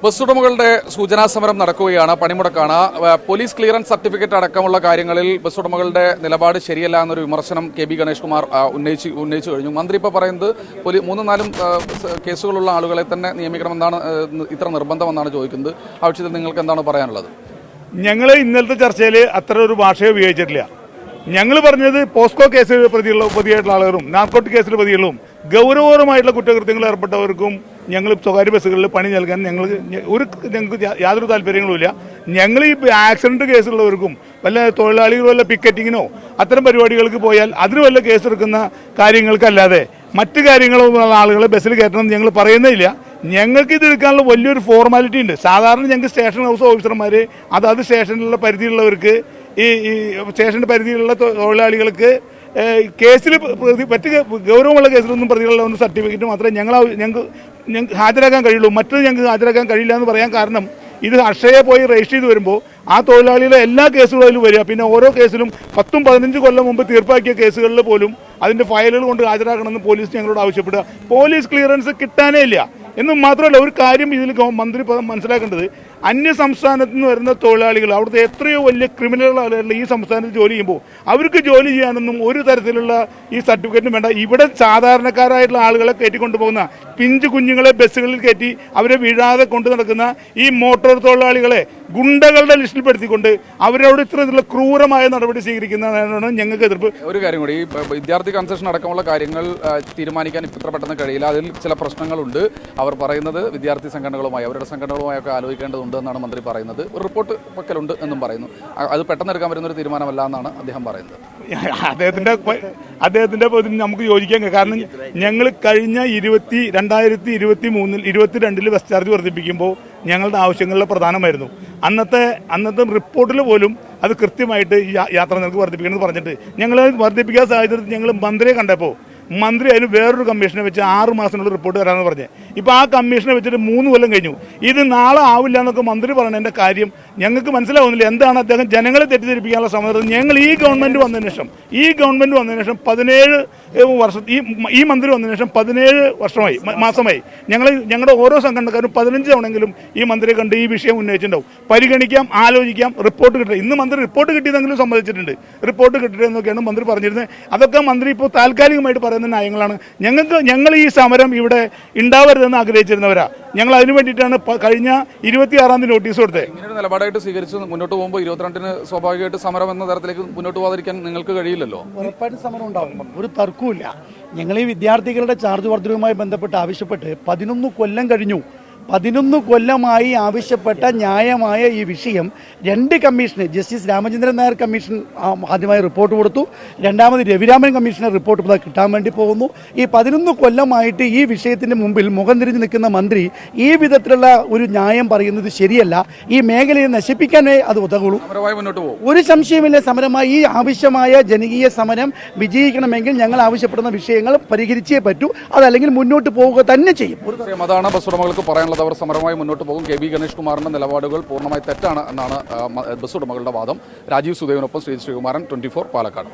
Bus ഉടമകളുടെ സൂചനാ സമരം നടക്കുകയാണ്, പണിമുടക്കാണ്. പോലീസ് ക്ലിയറൻസ് സർട്ടിഫിക്കറ്റ് അടക്കമുള്ള കാര്യങ്ങളിൽ ബസ് ഉടമകളുടെ നിലപാട് ശരിയല്ല എന്നൊരു വിമർശനം കെ ബി ഗണേഷ് കുമാർ ഉന്നയിച്ചു കഴിഞ്ഞു. മന്ത്രി ഇപ്പോൾ പറയുന്നത് 3-4 കേസുകളുള്ള ആളുകളെ തന്നെ നിയമിക്കണമെന്നാണ്, ഇത്ര നിർബന്ധമെന്നാണ് ചോദിക്കുന്നത്. ആ വിഷയത്തിൽ നിങ്ങൾക്ക് എന്താണ് പറയാനുള്ളത്? ഞങ്ങൾ ഇന്നലത്തെ ചർച്ചയിൽ അത്ര ഒരു ഭാഷയെ ഉപയോഗിച്ചിട്ടില്ല. ഞങ്ങൾ പറഞ്ഞത് പോസ്കോ കേസിൽ പ്രതിയായിട്ടുള്ള ആളുകളും നാർക്കോട്ടിക് കേസിൽ പ്രതികളും ഗൗരവപരമായിട്ടുള്ള കുറ്റകൃത്യങ്ങളിൽ ഏർപ്പെട്ടവർക്കും ഞങ്ങൾ സ്വകാര്യ ബസ്സുകളിൽ പണി നൽകാൻ ഞങ്ങൾക്ക് യാതൊരു താല്പര്യങ്ങളുമില്ല. ഞങ്ങൾ ഈ ആക്സിഡന്റ് കേസുള്ളവർക്കും വല്ല തൊഴിലാളികൾ വല്ല പിക്കറ്റിങ്ങിനോ അത്തരം പരിപാടികൾക്ക് പോയാൽ അതിന് വല്ല കേസെടുക്കുന്ന കാര്യങ്ങൾക്കല്ലാതെ മറ്റു കാര്യങ്ങളുള്ള ആളുകളെ ബസ്സിൽ കയറ്റണം ഞങ്ങൾ പറയുന്നില്ല. ഞങ്ങൾക്ക് ഇത് എടുക്കാനുള്ള വലിയൊരു ഫോർമാലിറ്റി ഉണ്ട്. സാധാരണ ഞങ്ങൾക്ക് സ്റ്റേഷൻ ഹൗസ് ഓഫീസർമാർ അതാത് സ്റ്റേഷനിലുള്ള പരിധിയുള്ളവർക്ക് ഈ സ്റ്റേഷൻ്റെ പരിധിയിലുള്ള തൊഴിലാളികൾക്ക് കേസിൽ മറ്റ് ഗൗരവമുള്ള കേസിലൊന്നും പ്രതികളുള്ള സർട്ടിഫിക്കറ്റ് മാത്രമേ ഞങ്ങൾക്ക് ഹാജരാക്കാൻ കഴിയുള്ളൂ. മറ്റത് ഞങ്ങൾക്ക് ഹാജരാക്കാൻ കഴിയില്ല എന്ന് പറയാൻ കാരണം ഇത് അക്ഷയെ പോയി രജിസ്റ്റർ ചെയ്ത് വരുമ്പോൾ ആ തൊഴിലാളികളെ എല്ലാ കേസുകളും അതിലും വരിക. പിന്നെ ഓരോ കേസിലും 10-15 കൊല്ലം മുമ്പ് തീർപ്പാക്കിയ കേസുകളിൽ പോലും അതിൻ്റെ ഫയലുകൾ കൊണ്ട് ഹാജരാക്കണമെന്ന് പോലീസ് ഞങ്ങളോട് ആവശ്യപ്പെടുക. പോലീസ് ക്ലിയറൻസ് കിട്ടാനേ ഇല്ല എന്ന് മാത്രമല്ല, ഒരു കാര്യം ഇതിൽ മന്ത്രി മനസ്സിലാക്കേണ്ടത്, അന്യ സംസ്ഥാനത്ത് നിന്ന് വരുന്ന തൊഴിലാളികൾ അവിടുത്തെ എത്രയോ വലിയ ക്രിമിനൽ ആളുകൾ ഈ സംസ്ഥാനത്ത് ജോലി ചെയ്യുമ്പോൾ അവർക്ക് ജോലി ചെയ്യാനൊന്നും ഒരു തരത്തിലുള്ള ഈ സർട്ടിഫിക്കറ്റും വേണ്ട. ഇവിടെ സാധാരണക്കാരായിട്ടുള്ള ആളുകളെ കയറ്റിക്കൊണ്ടു പോകുന്ന പിഞ്ചു കുഞ്ഞുങ്ങളെ ബസ്സുകളിൽ കയറ്റി അവരെ വീഴാതെ കൊണ്ടു നടക്കുന്ന ഈ മോട്ടോർ തൊഴിലാളികളെ ഗുണ്ടകളുടെ ലിസ്റ്റിൽപ്പെടുത്തിക്കൊണ്ട് അവരോട് ഇത്തരത്തിലുള്ള ക്രൂരമായ നടപടി സ്വീകരിക്കുന്നതാണ് ഞങ്ങൾക്ക് എതിർപ്പ്. ഒരു കാര്യം കൂടി, ഈ വിദ്യാർത്ഥി കൺസെഷൻ അടക്കമുള്ള കാര്യങ്ങൾ തീരുമാനിക്കാൻ ഇത്ര പെട്ടെന്ന് കഴിയില്ല. അതിൽ ചില പ്രശ്നങ്ങളുണ്ട്. അവർ പറയുന്നത് വിദ്യാർത്ഥി സംഘടനകളുമായി അവരുടെ സംഘടനകളുമായൊക്കെ ആലോചിക്കേണ്ടതുണ്ട് എന്നാണ് മന്ത്രി പറയുന്നത്. ഒരു റിപ്പോർട്ട് പക്കലുണ്ട് എന്നും പറയുന്നു. അത് പെട്ടെന്ന് എടുക്കാൻ പറ്റുന്ന ഒരു തീരുമാനമല്ല എന്നാണ് അദ്ദേഹം പറയുന്നത്. അദ്ദേഹത്തിന്റെ നമുക്ക് യോജിക്കാൻ, കാരണം ഞങ്ങൾ കഴിഞ്ഞ 2023-22 ബസ് ചാർജ് വർദ്ധിപ്പിക്കുമ്പോൾ ഞങ്ങളുടെ ആവശ്യങ്ങളിൽ പ്രധാനമായിരുന്നു. അന്നത്തെ റിപ്പോർട്ടിൽ പോലും അത് കൃത്യമായിട്ട് യാത്ര നിരക്ക് വർദ്ധിപ്പിക്കണമെന്ന് പറഞ്ഞിട്ട് ഞങ്ങൾ വർദ്ധിപ്പിക്കാൻ സാഹചര്യത്തിൽ ഞങ്ങൾ മന്ത്രിയെ കണ്ടപ്പോൾ മന്ത്രി അതിന് വേറൊരു കമ്മീഷനെ വെച്ച് 6 മാസത്തിനുള്ള റിപ്പോർട്ട് തരാമെന്ന് പറഞ്ഞ് ഇപ്പോൾ ആ കമ്മീഷനെ വെച്ചിട്ട് 3 കൊല്ലം കഴിഞ്ഞു. ഇത് നാളെ ആവില്ല എന്നൊക്കെ മന്ത്രി പറയണതിൻ്റെ കാര്യം ഞങ്ങൾക്ക് മനസ്സിലാവുന്നില്ല. എന്താണ് അദ്ദേഹം ജനങ്ങളെ തെറ്റിദ്ധരിപ്പിക്കാനുള്ള ശ്രമം? ഞങ്ങൾ ഈ ഗവൺമെൻറ് വന്നതിന് ശേഷം 17 വർഷം ഈ മന്ത്രി വന്നതിന് ശേഷം 17 മാസമായി ഞങ്ങളുടെ ഓരോ സംഘടനക്കാരും 15 തവണെങ്കിലും ഈ മന്ത്രിയെ കണ്ട് ഈ വിഷയം ഉന്നയിച്ചിട്ടുണ്ടാവും. പരിഗണിക്കാം, ആലോചിക്കാം, റിപ്പോർട്ട് കിട്ടുക. ഇന്ന് മന്ത്രി റിപ്പോർട്ട് കിട്ടിയതെങ്കിലും സമ്മതിച്ചിട്ടുണ്ട്. റിപ്പോർട്ട് കിട്ടിയതെന്നൊക്കെയാണ് മന്ത്രി പറഞ്ഞിരുന്നത്. അതൊക്കെ മന്ത്രി ഇപ്പോൾ താൽക്കാലികമായിട്ട് പറയുന്ന നയങ്ങളാണ്. ഞങ്ങൾ ഈ സമരം ഇവിടെ ഉണ്ടാവരുതെന്ന് ആഗ്രഹിച്ചിരുന്നവരാ. ഞങ്ങൾ അതിനു വേണ്ടിയിട്ടാണ് കഴിഞ്ഞ 26-ാം തീയതി നോട്ടീസ് കൊടുത്തത്. ഇങ്ങനെ നിലപാടായിട്ട് സ്വീകരിച്ച് മുന്നോട്ട് പോകുമ്പോൾ 22-ന് സ്വാഭാവികമായിട്ട് സമരം എന്ന തരത്തിലേക്ക് മുന്നോട്ട് പോകാതിരിക്കാൻ നിങ്ങൾക്ക് കഴിയില്ലല്ലോ. ഉറപ്പായിട്ടും സമരം ഉണ്ടാകും, ഒരു തർക്കവുമില്ല. ഞങ്ങൾ ഈ വിദ്യാർത്ഥികളുടെ ചാർജ് വർദ്ധനവുമായി ബന്ധപ്പെട്ട് ആവശ്യപ്പെട്ട് 11 കൊല്ലം കഴിഞ്ഞു. 11 കൊല്ലമായി ആവശ്യപ്പെട്ട ന്യായമായ ഈ വിഷയം 2 commission, justice Ramachandran Nair commission ആദ്യമായി റിപ്പോർട്ട് കൊടുത്തു, രണ്ടാമത് രവിരാമൻ കമ്മീഷണർ റിപ്പോർട്ട് കിട്ടാൻ വേണ്ടി പോകുന്നു. ഈ 11 കൊല്ലമായിട്ട് ഈ വിഷയത്തിന് മുമ്പിൽ മുഖം തിരിഞ്ഞ് നിൽക്കുന്ന മന്ത്രി ഈ വിധത്തിലുള്ള ഒരു ന്യായം പറയുന്നത് ശരിയല്ല. ഈ മേഖലയെ നശിപ്പിക്കാനേ അത് ഉതകുള്ളൂ. ഒരു സംശയമില്ല, സമരമായി ഈ ആവശ്യമായ ജനകീയ സമരം വിജയിക്കണമെങ്കിൽ ഞങ്ങൾ ആവശ്യപ്പെടുന്ന വിഷയങ്ങൾ പരിഹരിച്ചേ പറ്റൂ. അതല്ലെങ്കിൽ മുന്നോട്ട് പോവുക തന്നെ ചെയ്യും. അതാണ് ബസ് ഉടമകൾക്ക് പറയാനുള്ളത്. അവർ സമരമായി മുന്നോട്ട് പോകും. കെ ബി ഗണേഷ് കുമാറിന്റെ നിലപാടുകൾ പൂർണ്ണമായി തെറ്റാണ് എന്നാണ് ബസ് ഉടമകളുടെ വാദം. രാജീവ് സുദേവിനൊപ്പം ശ്രീകുമാരൻ, 24 പാലക്കാട്.